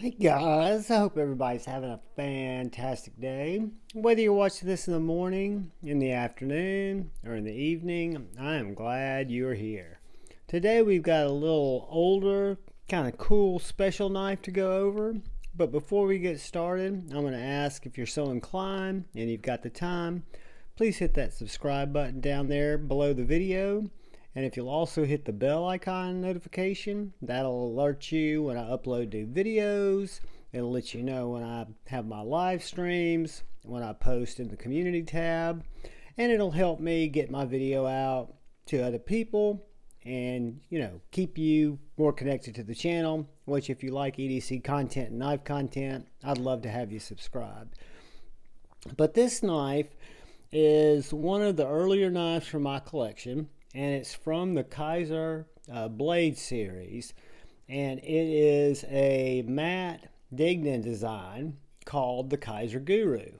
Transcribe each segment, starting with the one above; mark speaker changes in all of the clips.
Speaker 1: Hey guys, I hope everybody's having a fantastic day. Whether you're watching this in the morning, in the afternoon, or in the evening, I am glad you're here. Today we've got a little older, kind of cool special knife to go over. But before we get started, I'm going to ask if you're so inclined and you've got the time, please hit that subscribe button down there below the video. And if you'll also hit the bell icon notification, that'll alert you when I upload new videos. It'll let you know when I have my live streams, when I post in the community tab, and it'll help me get my video out to other people and, keep you more connected to the channel, which if you like EDC content and knife content, I'd love to have you subscribed. But this knife is one of the earlier knives from my collection, and it's from the Kizer blade series, and it is a Matt Degnan design called the Kizer Guru.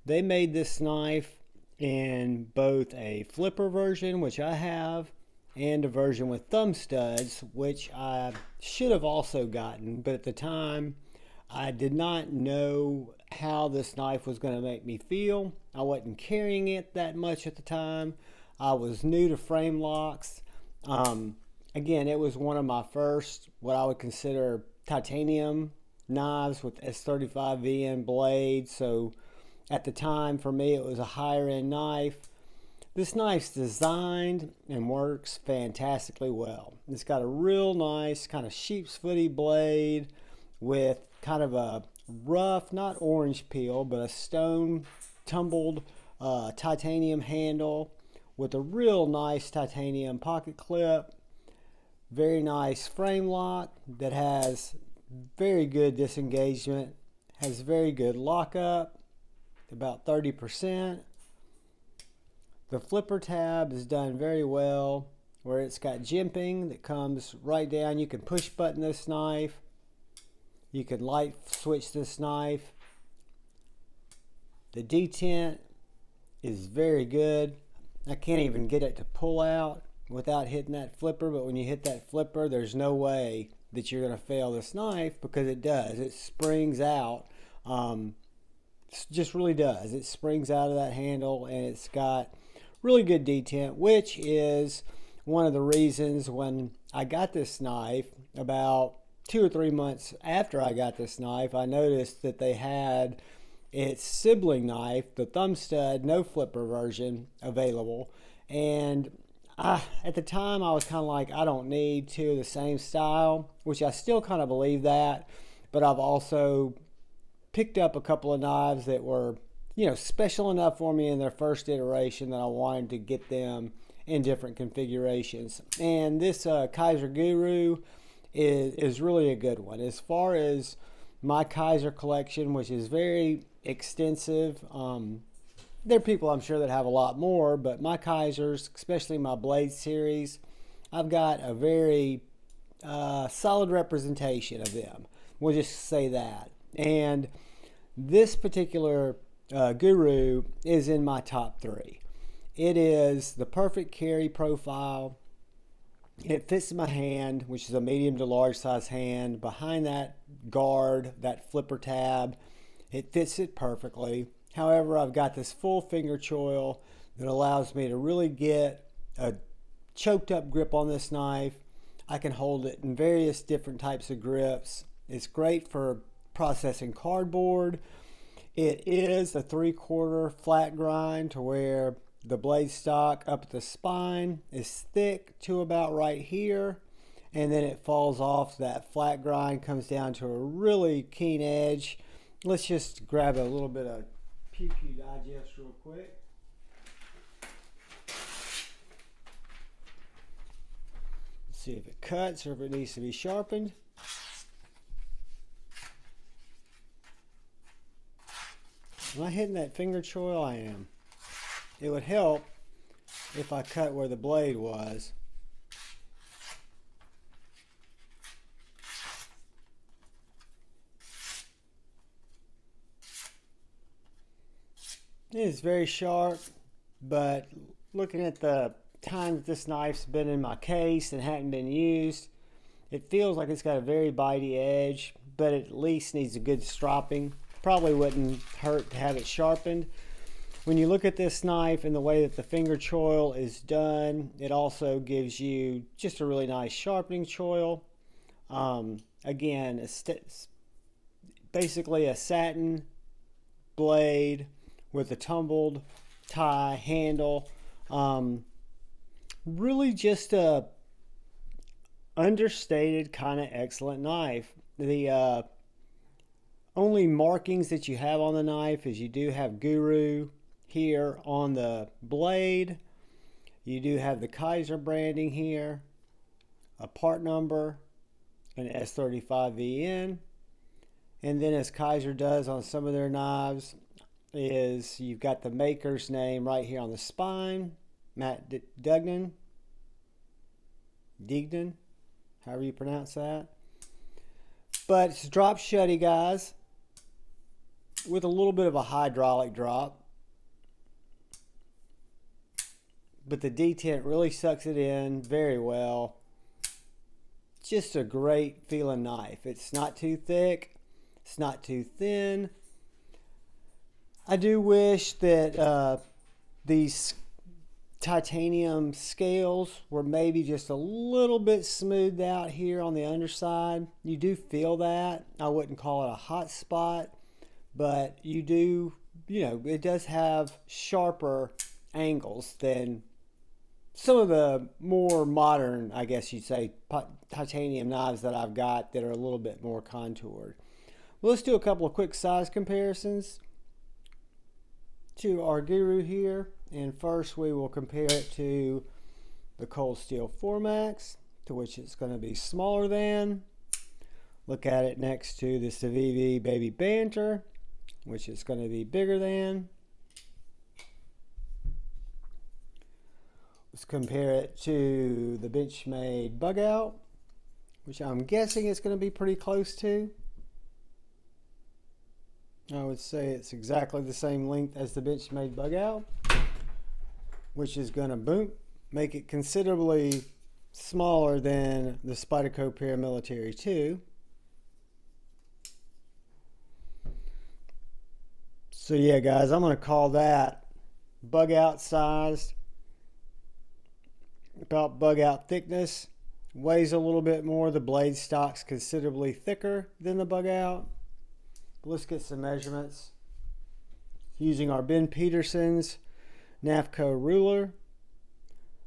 Speaker 1: They made this knife in both a flipper version, which I have, and a version with thumb studs, which I should have also gotten, but at the time I did not know how this knife was going to make me feel. I wasn't carrying it that much at the time. I was new to frame locks. Again, it was one of my first, what I would consider titanium knives with S35VN blades. So at the time, for me, it was a higher end knife. This knife's designed and works fantastically well. It's got a real nice kind of sheepsfooty blade with kind of a rough, not orange peel, but a stone tumbled titanium handle with a real nice titanium pocket clip. Very nice frame lock that has very good disengagement, has very good lockup, about 30%. The flipper tab is done very well, where it's got jimping that comes right down. You can push button this knife. You can light switch this knife. The detent is very good. I can't even get it to pull out without hitting that flipper, but when you hit that flipper, there's no way that you're going to fail this knife, because it does. It springs out. Just really does. It springs out of that handle, and it's got really good detent, which is one of the reasons when I got this knife, about 2 or 3 months after I got this knife, I noticed that they had its sibling knife, the thumbstud no flipper version, available. And at the time I was kind of like, I don't need two of the same style, which I still kind of believe that, but I've also picked up a couple of knives that were special enough for me in their first iteration that I wanted to get them in different configurations. And this Kizer Guru is really a good one. As far as my Kizer collection, which is very extensive, there are people I'm sure that have a lot more, but my Kizers, especially my blade series, I've got a very solid representation of them. We'll just say that. And this particular Guru is in my top 3. It is the perfect carry profile. It fits in my hand, which is a medium to large size hand. Behind that guard, that flipper tab, it fits it perfectly. However, I've got this full finger choil that allows me to really get a choked up grip on this knife. I can hold it in various different types of grips. It's great for processing cardboard. It is a 3/4 flat grind, to where the blade stock up at the spine is thick to about right here, and then it falls off. That flat grind comes down to a really keen edge. Let's just grab a little bit of Pew Pew Digest real quick. Let's see if it cuts or if it needs to be sharpened. Am I hitting that finger choil? I am. It would help if I cut where the blade was. It is very sharp, but looking at the time that this knife's been in my case and hadn't been used, it feels like it's got a very bitey edge, but it at least needs a good stropping. Probably wouldn't hurt to have it sharpened. When you look at this knife and the way that the finger choil is done, it also gives you just a really nice sharpening choil. Again, it's basically a satin blade with a tumbled tie handle. Really just a understated kind of excellent knife. The only markings that you have on the knife is you do have Guru here on the blade. You do have the Kizer branding here, a part number, an S35VN, and then as Kizer does on some of their knives is you've got the maker's name right here on the spine, Matt Degnan, however you pronounce that. But it's drop shutty, guys, with a little bit of a hydraulic drop. But the detent really sucks it in very well. Just a great feeling knife. It's not too thick. It's not too thin. I do wish that these titanium scales were maybe just a little bit smoothed out here on the underside. You do feel that. I wouldn't call it a hot spot, but you do, it does have sharper angles than some of the more modern, I guess you'd say, titanium knives that I've got that are a little bit more contoured. Well, let's do a couple of quick size comparisons to our Guru here. And first we will compare it to the Cold Steel 4max, to which it's going to be smaller than. Look at it next to the Civivi Baby Banter, which is going to be bigger than. Let's compare it to the Benchmade Bug Out, which I'm guessing it's going to be pretty close to. I would say it's exactly the same length as the Benchmade Bug Out, which is going to make it considerably smaller than the Spyderco Paramilitary 2. So yeah, guys, I'm going to call that Bug Out sized. About bug out thickness, weighs a little bit more. The blade stock's considerably thicker than the bug out. But let's get some measurements using our Ben Peterson's Nafco ruler.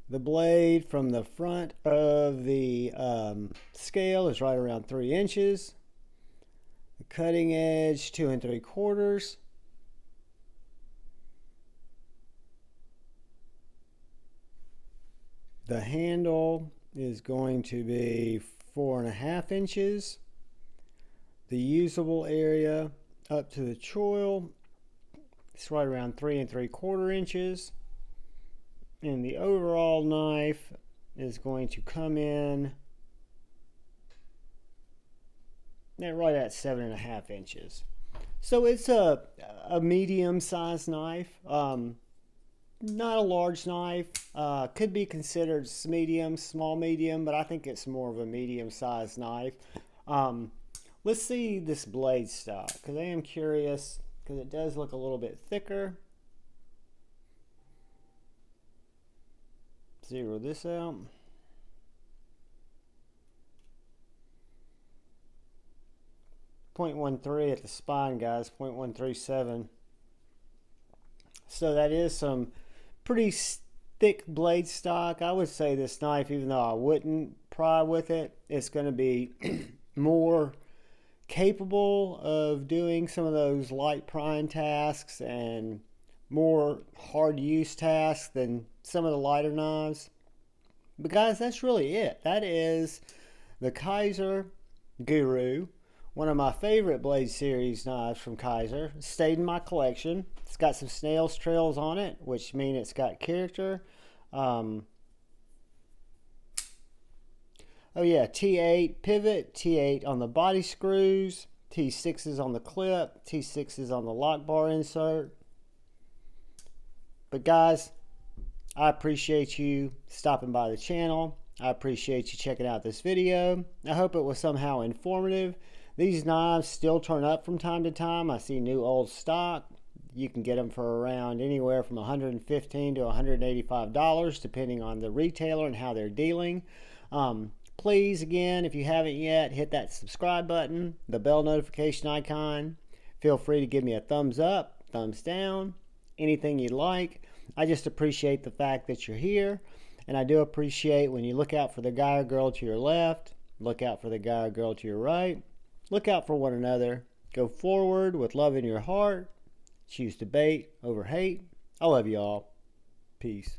Speaker 1: The blade from the front of the scale is right around 3 inches. The cutting edge 2 3/4. The handle is going to be 4.5 inches. The usable area up to the choil, it's right around 3 3/4 inches. And the overall knife is going to come in right at 7.5 inches. So it's a medium-sized knife. Not a large knife. Could be considered medium, small medium, but I think it's more of a medium-sized knife. Let's see this blade stock, because I am curious, because it does look a little bit thicker. Zero this out. .13 at the spine, guys. 0.137. So that is some pretty thick blade stock. I would say this knife, even though I wouldn't pry with it, it's going to be more capable of doing some of those light prying tasks and more hard use tasks than some of the lighter knives. But guys, that's really it. That is the Kizer Guru, one of my favorite Blade Series knives from Kizer. It stayed in my collection. It's got some snail's trails on it, which mean it's got character. Oh yeah, T8 pivot, T8 on the body screws, T6s on the clip, T6s on the lock bar insert. But guys, I appreciate you stopping by the channel. I appreciate you checking out this video. I hope it was somehow informative. These knives still turn up from time to time. I see new old stock. You can get them for around anywhere from $115 to $185 depending on the retailer and how they're dealing. Please, again, if you haven't yet, hit that subscribe button, the bell notification icon. Feel free to give me a thumbs up, thumbs down, anything you'd like. I just appreciate the fact that you're here, and I do appreciate when you look out for the guy or girl to your left, look out for the guy or girl to your right, look out for one another, go forward with love in your heart, choose debate over hate. I love you all. Peace.